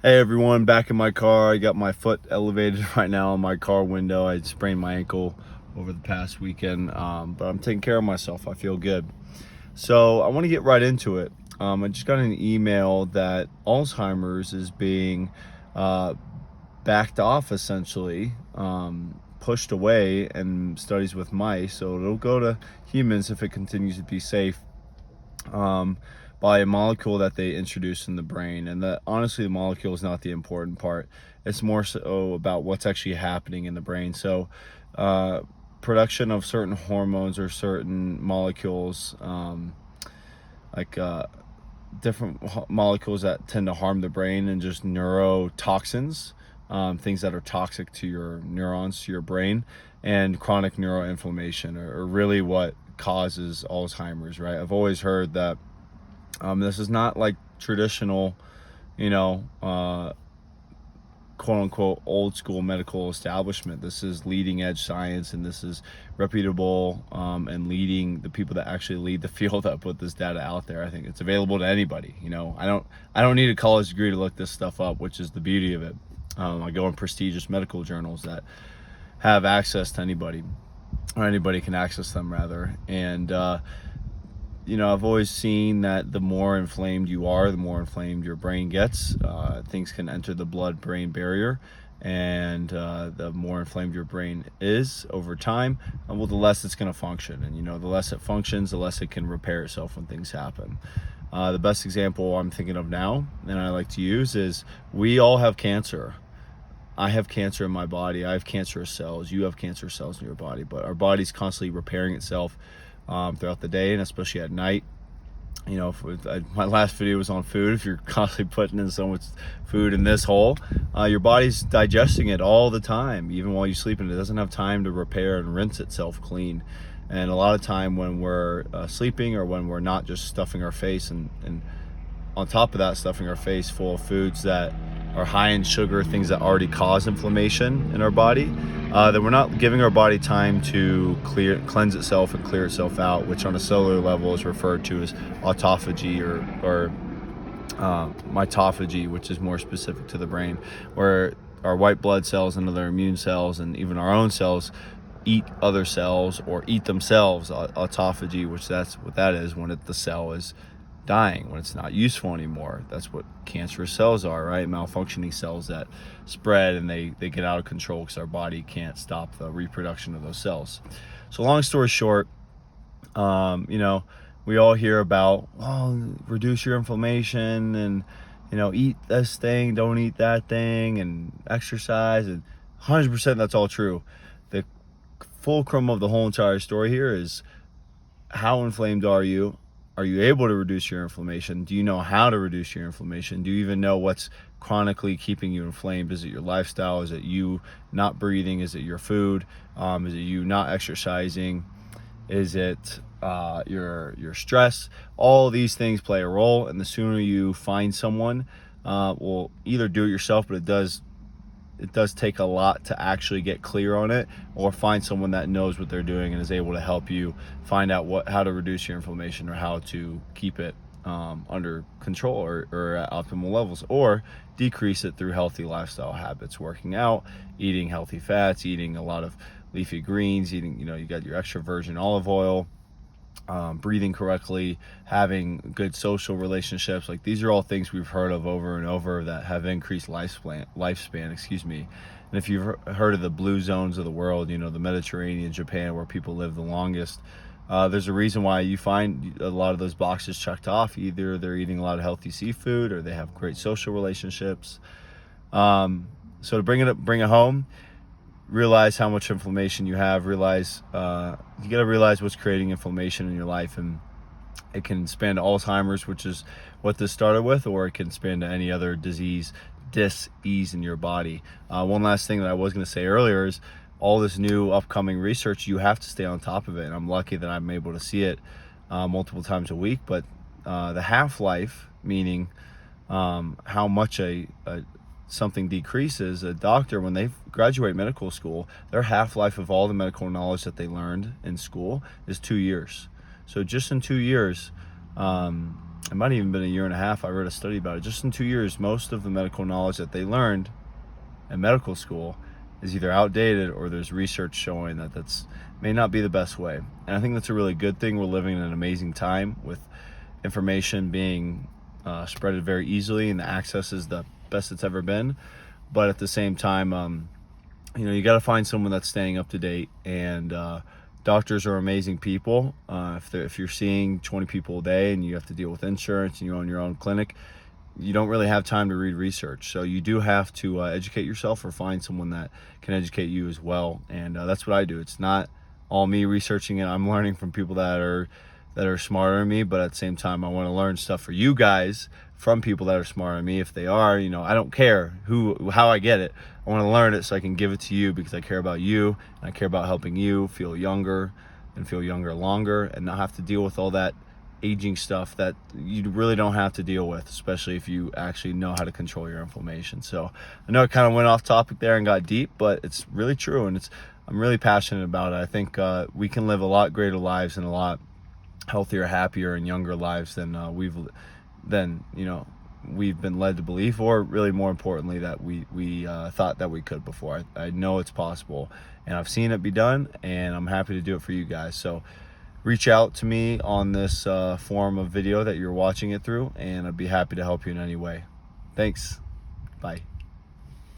Hey everyone, back in my car. I got my foot elevated right now on my car window. I sprained my ankle over the past weekend, but I'm taking care of myself. I feel good. So I want to get right into it. I just got an email that Alzheimer's is being uh, backed off, essentially, pushed away in studies with mice. So it'll go to humans if it continues to be safe, um, by a molecule that they introduce in the brain. And that honestly, the molecule is not the important part. It's more so about what's actually happening in the brain. So, uh, production of certain hormones or certain molecules, like different molecules that tend to harm the brain, and just neurotoxins, things that are toxic to your neurons, to your brain, and chronic neuroinflammation are really what causes Alzheimer's, right? I've always heard that this is not like traditional, you know, quote unquote old school medical establishment. This is leading edge science, and this is reputable, and leading the people that actually lead the field that put this data out there. I think it's available to anybody. I don't need a college degree to look this stuff up, which is the beauty of it. I go in prestigious medical journals that have access to anybody, or anybody can access them rather. And I've always seen that the more inflamed you are, the more inflamed your brain gets. Things can enter the blood-brain barrier, and the more inflamed your brain is over time, well, the less it's going to function. And the less it functions, the less it can repair itself when things happen. The best example I'm thinking of now, and I like to use, is we all have cancer. I have cancer in my body. I have cancerous cells. You have cancer cells in your body. But our body's constantly repairing itself throughout the day, and especially at night. My last video was on food. If you're constantly putting in so much food in this hole, your body's digesting it all the time, even while you sleep, and it doesn't have time to repair and rinse itself clean. And a lot of time when we're sleeping, or when we're not, just stuffing our face, and on top of that, stuffing our face full of foods that are high in sugar, things that already cause inflammation in our body, that we're not giving our body time to cleanse itself and clear itself out, which on a cellular level is referred to as autophagy, or mitophagy, which is more specific to the brain, where our white blood cells and other immune cells, and even our own cells, eat other cells or eat themselves. Autophagy, which that's what that is, when the cell is dying, when it's not useful anymore. That's what cancerous cells are, right? Malfunctioning cells that spread, and they get out of control because our body can't stop the reproduction of those cells. So long story short, we all hear about, reduce your inflammation, and eat this thing, don't eat that thing, and exercise, and 100% that's all true. The fulcrum of the whole entire story here is, how inflamed are you? Are you able to reduce your inflammation? Do you know how to reduce your inflammation? Do you even know what's chronically keeping you inflamed? Is it your lifestyle? Is it you not breathing? Is it your food? Is it you not exercising? Is it your stress? All these things play a role, and the sooner you find someone, will either do it yourself, but it does take a lot to actually get clear on it, or find someone that knows what they're doing and is able to help you find out how to reduce your inflammation, or how to keep it under control, or at optimal levels, or decrease it through healthy lifestyle habits, working out, eating healthy fats, eating a lot of leafy greens, eating, you got your extra virgin olive oil, breathing correctly, having good social relationships. Like, these are all things we've heard of over and over that have increased lifespan, excuse me. And if you've heard of the blue zones of the world, the Mediterranean, Japan, where people live the longest, there's a reason why you find a lot of those boxes checked off. Either they're eating a lot of healthy seafood, or they have great social relationships. So to bring it home, realize how much inflammation you have. You got to realize what's creating inflammation in your life, and it can span to Alzheimer's, which is what this started with, or it can span to any other dis-ease in your body. One last thing that I was going to say earlier is, all this new upcoming research, you have to stay on top of it, and I'm lucky that I'm able to see it multiple times a week. But the half-life, meaning how much something decreases, a doctor, when they graduate medical school, their half-life of all the medical knowledge that they learned in school is 2 years. So just in 2 years, it might have even been a year and a half, I read a study about it. Just in 2 years, most of the medical knowledge that they learned in medical school is either outdated or there's research showing that that's may not be the best way. And I think that's a really good thing. We're living in an amazing time with information being spreaded very easily, and the access is the best it's ever been. But at the same time, you got to find someone that's staying up to date. And doctors are amazing people. If you're seeing 20 people a day and you have to deal with insurance and you own your own clinic, you don't really have time to read research. So you do have to educate yourself or find someone that can educate you as well. And that's what I do. It's not all me researching it. I'm learning from people that are smarter than me, but at the same time, I want to learn stuff for you guys from people that are smarter than me. If they are, I don't care how I get it. I want to learn it so I can give it to you because I care about you and I care about helping you feel younger and feel younger longer and not have to deal with all that aging stuff that you really don't have to deal with, especially if you actually know how to control your inflammation. So I know I kind of went off topic there and got deep, but it's really true, and I'm really passionate about it. I think we can live a lot greater lives and a lot healthier, happier, and younger lives than we've been led to believe, or really more importantly that we thought that we could before. I know it's possible, and I've seen it be done, and I'm happy to do it for you guys. So reach out to me on this form of video that you're watching it through, and I'd be happy to help you in any way. Thanks. Bye.